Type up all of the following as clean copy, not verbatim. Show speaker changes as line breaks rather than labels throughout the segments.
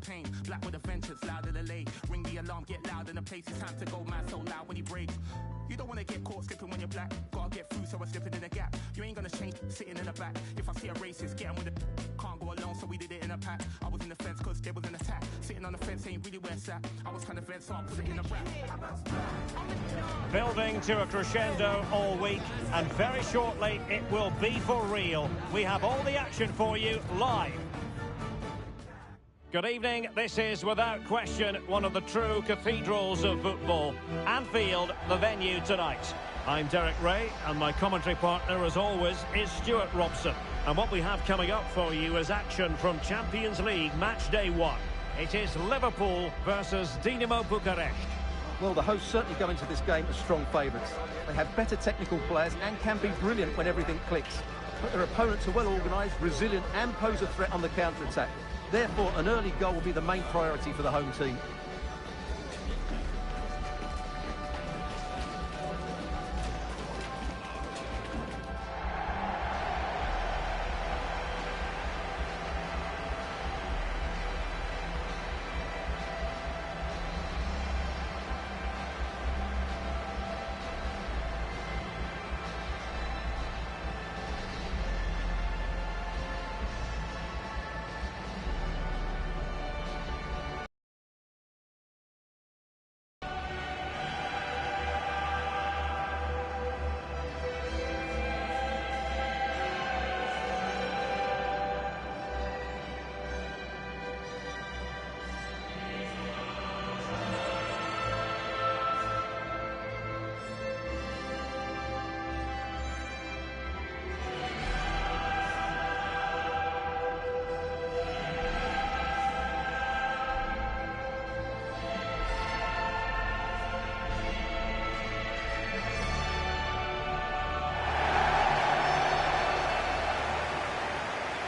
pain. Black with a vengeance, louder than late. Ring the alarm, get loud in the place. It's time to go mad, so loud when he breaks. You don't want to get caught slipping when you're black. Gotta get through, so I'm slipping in the gap. You ain't gonna change sitting in the back. If I see a racist, get him with the... Can't go alone, so we did it in a pack. I was in the fence cause there was an attack. Sitting on the fence ain't really where it's at. I was trying to vent, so I put it in a rap.
Building to a crescendo all week, and very shortly it will be for real. We have all the action for you live. Good evening. This is, without question, one of the true cathedrals of football. Anfield, the venue tonight. I'm Derek Ray, and my commentary partner, as always, is Stuart Robson. And what we have coming up for you is action from Champions League match day 1. It is Liverpool versus Dinamo Bucuresti.
Well, the hosts certainly go into this game as strong favourites. They have better technical players and can be brilliant when everything clicks. But their opponents are well organised, resilient and pose a threat on the counter-attack. Therefore, an early goal will be the main priority for the home team.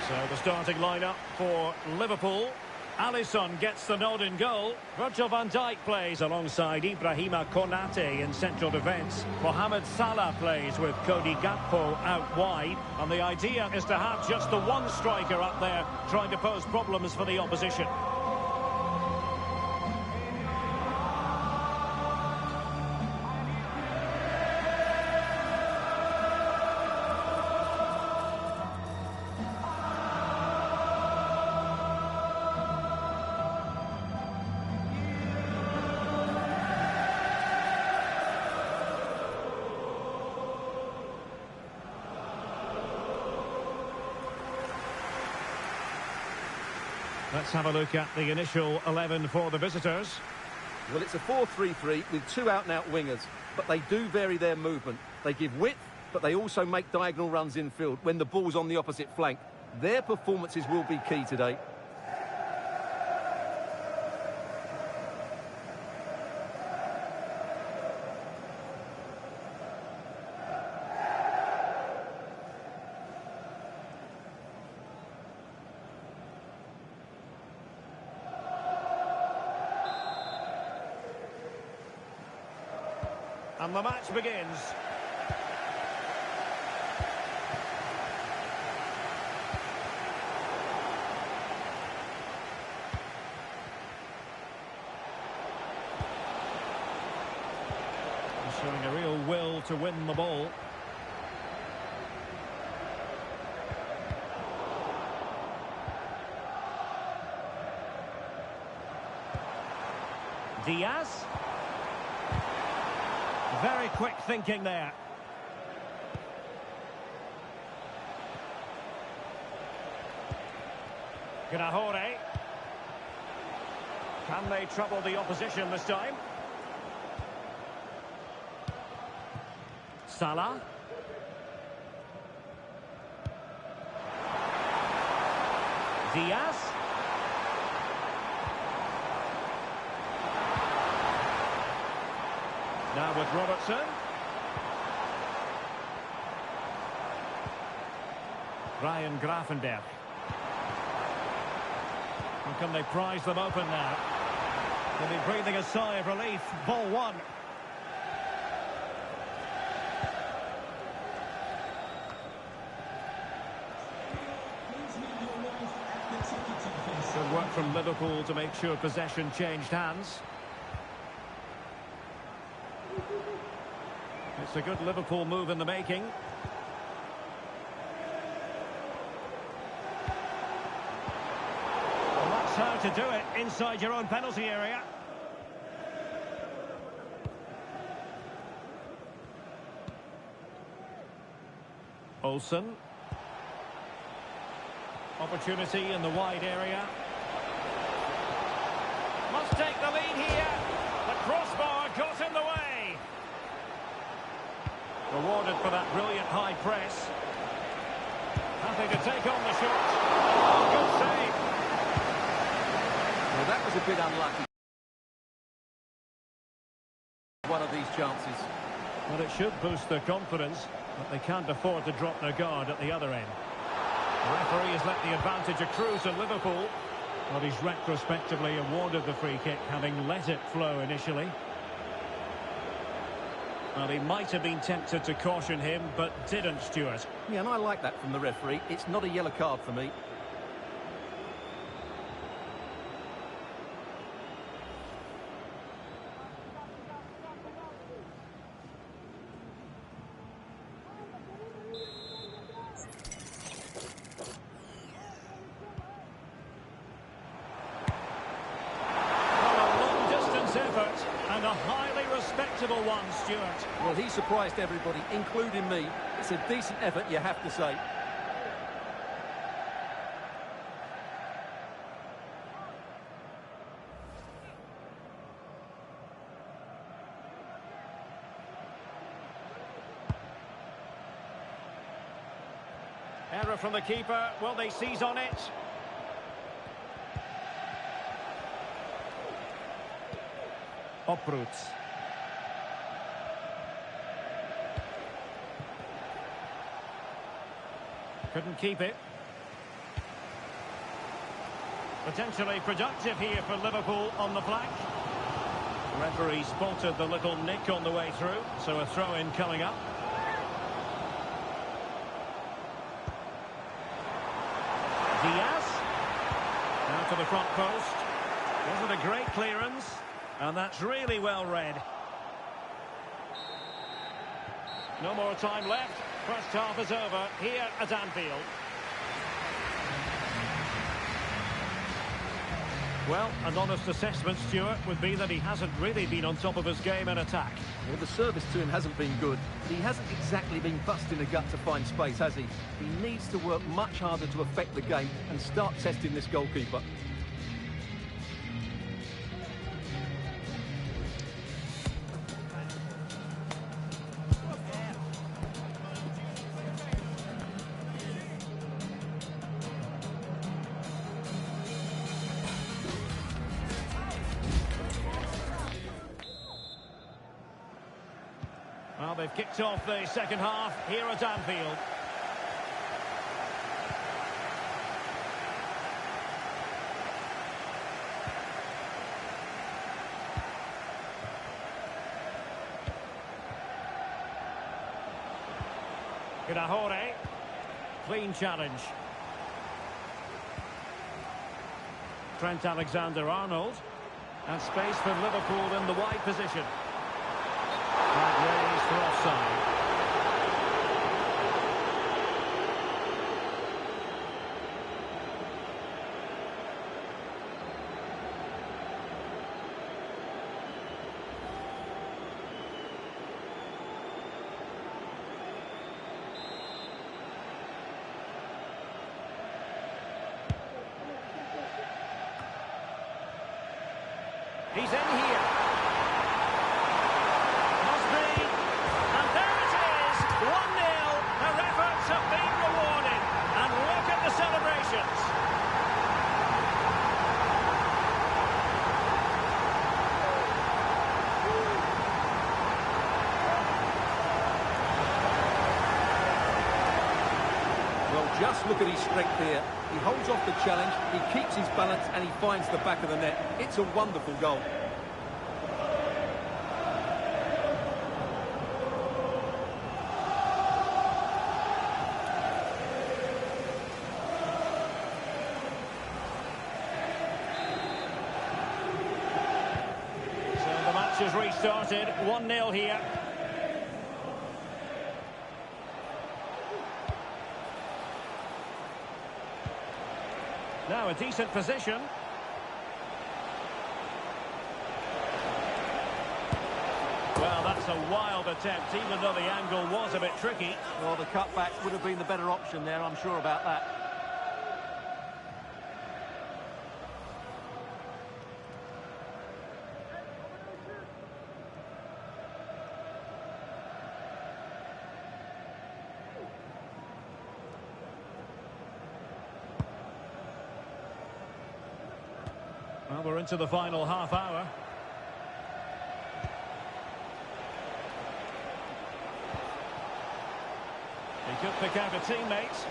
So the starting lineup for Liverpool. Alisson gets the nod in goal. Virgil van Dijk plays alongside Ibrahima Konate in central defence. Mohamed Salah plays with Cody Gakpo out wide. And the idea is to have just the one striker up there trying to pose problems for the opposition. Let's have a look at the initial 11 for the visitors.
Well, it's a 4-3-3 with two out-and-out wingers, but they do vary their movement. They give width, but they also make diagonal runs infield when the ball's on the opposite flank. Their performances will be key today.
And the match begins. He's showing a real will to win the ball. Diaz. Very quick thinking there. Gnahore. Can they trouble the opposition this time? Salah. Diaz. Now with Robertson. Ryan Gravenberch. And can they prize them open now? They'll be breathing a sigh of relief. Ball one.
The
work from Liverpool to make sure possession changed hands. It's a good Liverpool move in the making. Well, that's how to do it inside your own penalty area. Olsen. Opportunity in the wide area. Must take the lead here. The crossbar got in the way. Rewarded for that brilliant high press. Happy to take on the shot. Oh, good save.
Well, that was a bit unlucky. One of these chances.
Well, it should boost their confidence, but they can't afford to drop their guard at the other end. The referee has let the advantage accrue to Liverpool, but he's retrospectively awarded the free kick, having let it flow initially. Well, he might have been tempted to caution him, but didn't, Stuart.
Yeah, and I like that from the referee. It's not a yellow card for me.
And a highly respectable one, Stuart.
Well, he surprised everybody, including me. It's a decent effort, you have to say.
Error from the keeper. Will they seize on it? Oprut. Couldn't keep it. Potentially productive here for Liverpool on the flank. Referee spotted the little nick on the way through, so a throw-in coming up. Diaz. Now to the front post. Wasn't a great clearance. And that's really well read. No more time left. First half is over here at Anfield. Well, an honest assessment, Stuart, would be that he hasn't really been on top of his game in attack.
Well, the service to him hasn't been good. He hasn't exactly been busting the gut to find space, has he? He needs to work much harder to affect the game and start testing this goalkeeper.
Well, they've kicked off the second half here at Anfield. Gudahore. Clean challenge. Trent Alexander-Arnold. And space for Liverpool in the wide position. Raised for offside. He's in here.
Just look at his strength here. He holds off the challenge, he keeps his balance, and he finds the back of the net. It's a wonderful goal.
match has restarted. 1-0 here. Now a decent position. Well, that's a wild attempt, even though the angle was a bit tricky.
Well, the cutback would have been the better option there, I'm sure about that.
Well, we're into the final half hour. He could pick out a teammate.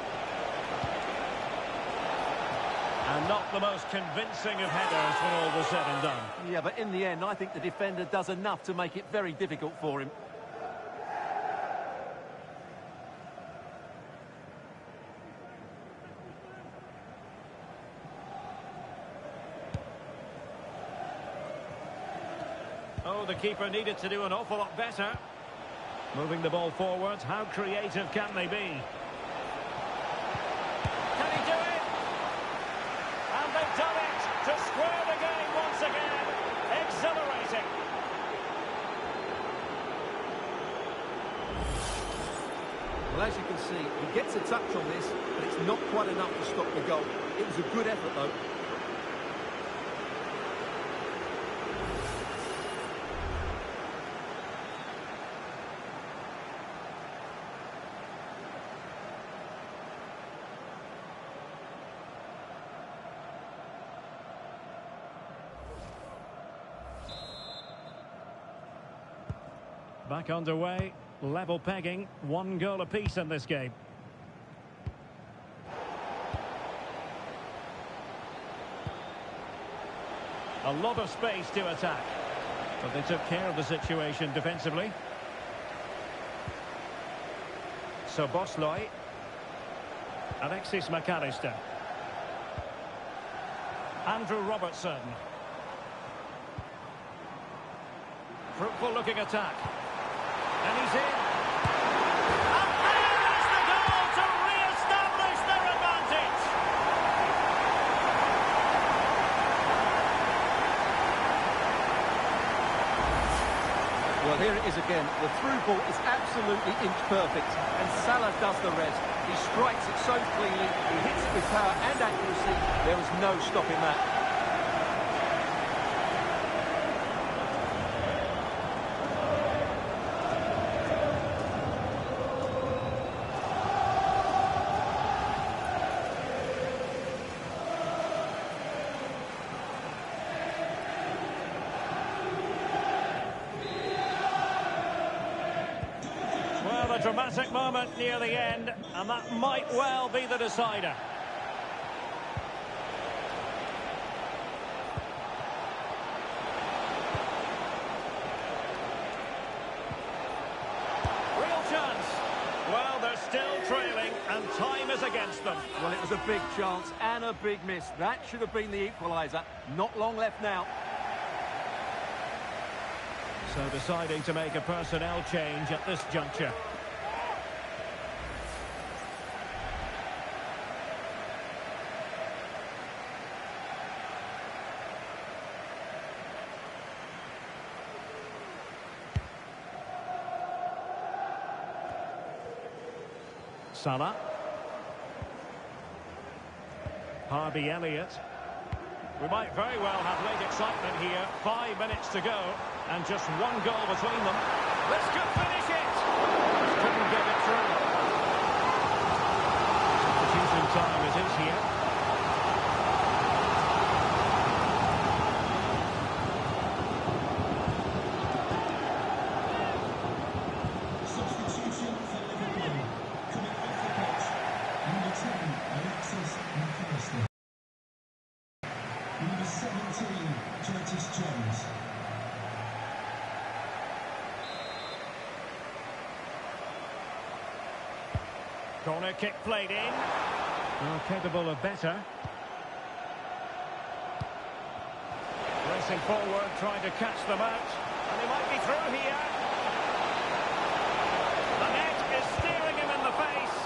And not the most convincing of headers when all was said and done.
Yeah, but in the end, I think the defender does enough to make it very difficult for him.
Oh, the keeper needed to do an awful lot better. Moving the ball forward, how creative can they be? Can he do it? And they've done it to square the game once again. Exhilarating.
Well, as you can see, he gets a touch on this, but it's not quite enough to stop the goal. It was a good effort, though.
Back underway, level pegging, 1 goal apiece in this game. A lot of space to attack, but they took care of the situation defensively. So Bosloy, Alexis McAllister, Andrew Robertson. Fruitful looking attack. And he's in. And there is the goal to re-establish their advantage.
Well, here it is again. The through ball is absolutely inch perfect, and Salah does the rest. He strikes it so cleanly, he hits it with power and accuracy. There is no stopping that.
A dramatic moment near the end, and that might well be the decider. Real chance. Well, they're still trailing, and time is against them.
Well, it was a big chance and a big miss. That should have been the equaliser. Not long left now.
So deciding to make a personnel change at this juncture. Salah. Harvey Elliott. We might very well have late excitement here. 5 minutes to go, and just 1 goal between them. This could finish it! Couldn't get it through. Substitution time it is here.
Substitution for Liverpool. Coming off the pitch, number 10, Alexis McAllister. Number 17, Curtis Jones.
Corner kick played in. Well, capable of better. Racing forward, trying to catch them out. And he might be through here. The net is staring him in the face.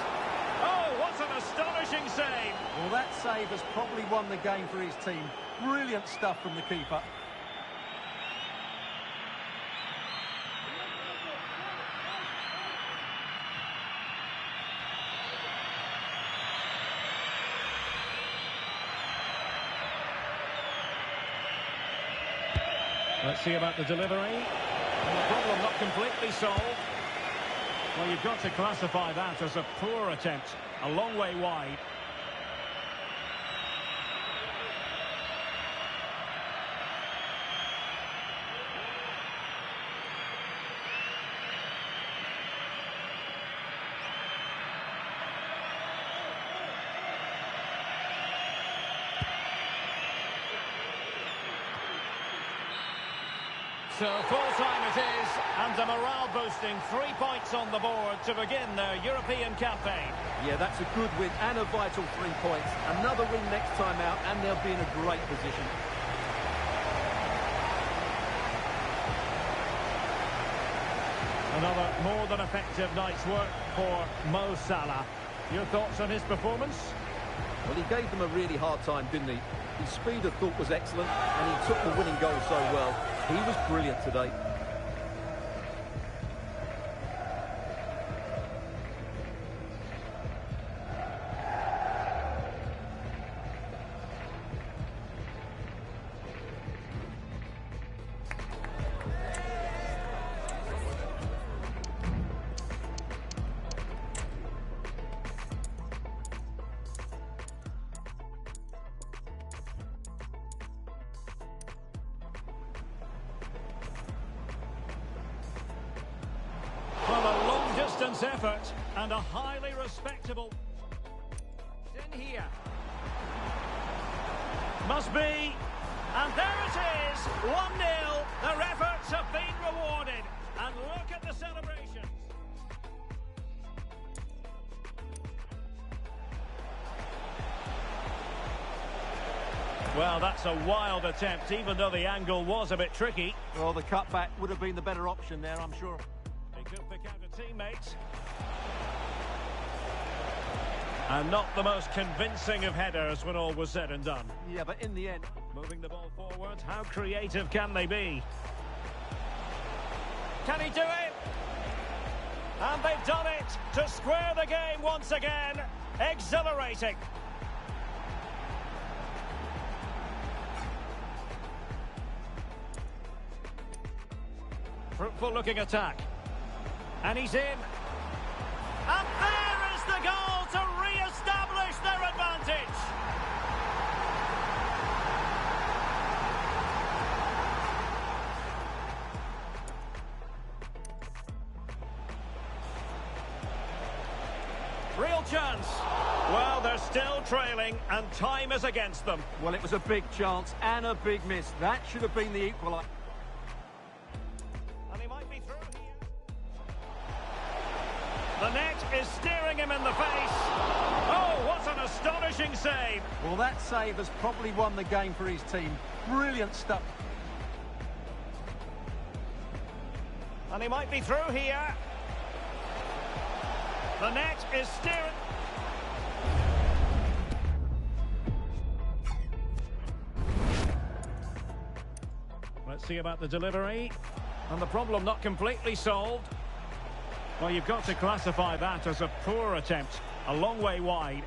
Oh, what an astonishing save.
Well, that save has probably won the game for his team. Brilliant stuff from the keeper.
Let's see about the delivery. And the problem not completely solved. Well, you've got to classify that as a poor attempt. A long way wide. So full-time it is, and a morale-boosting 3 points on the board to begin their European campaign.
Yeah, that's a good win and a vital 3 points. Another win next time out, and they'll be in a great position.
Another more than effective night's work for Mo Salah. Your thoughts on his performance?
Well, he gave them a really hard time, didn't he? His speed of thought was excellent, and he took the winning goal so well. He was brilliant today.
Distance effort and a highly respectable in here. Must be, and there it is, 1-0. Their efforts have been rewarded, and look at the celebrations. Well, that's a wild attempt, even though the angle was a bit tricky.
Well, the cutback would have been the better option there, I'm sure.
Could pick out a teammate. And not the most convincing of headers when all was said and done.
Yeah, but in the end...
Moving the ball forward, how creative can they be? Can he do it? And they've done it to square the game once again. Exhilarating. Fruitful looking attack. And he's in. And there is the goal to re-establish their advantage. Real chance. Well, they're still trailing and time is against them.
Well, it was a big chance and a big miss. That should have been the equaliser.
The net is staring him in the face. Oh, what an astonishing save.
Well, that save has probably won the game for his team. Brilliant stuff.
And he might be through here. The net is staring. Let's see about the delivery. And the problem not completely solved. Well, you've got to classify that as a poor attempt. A long way wide.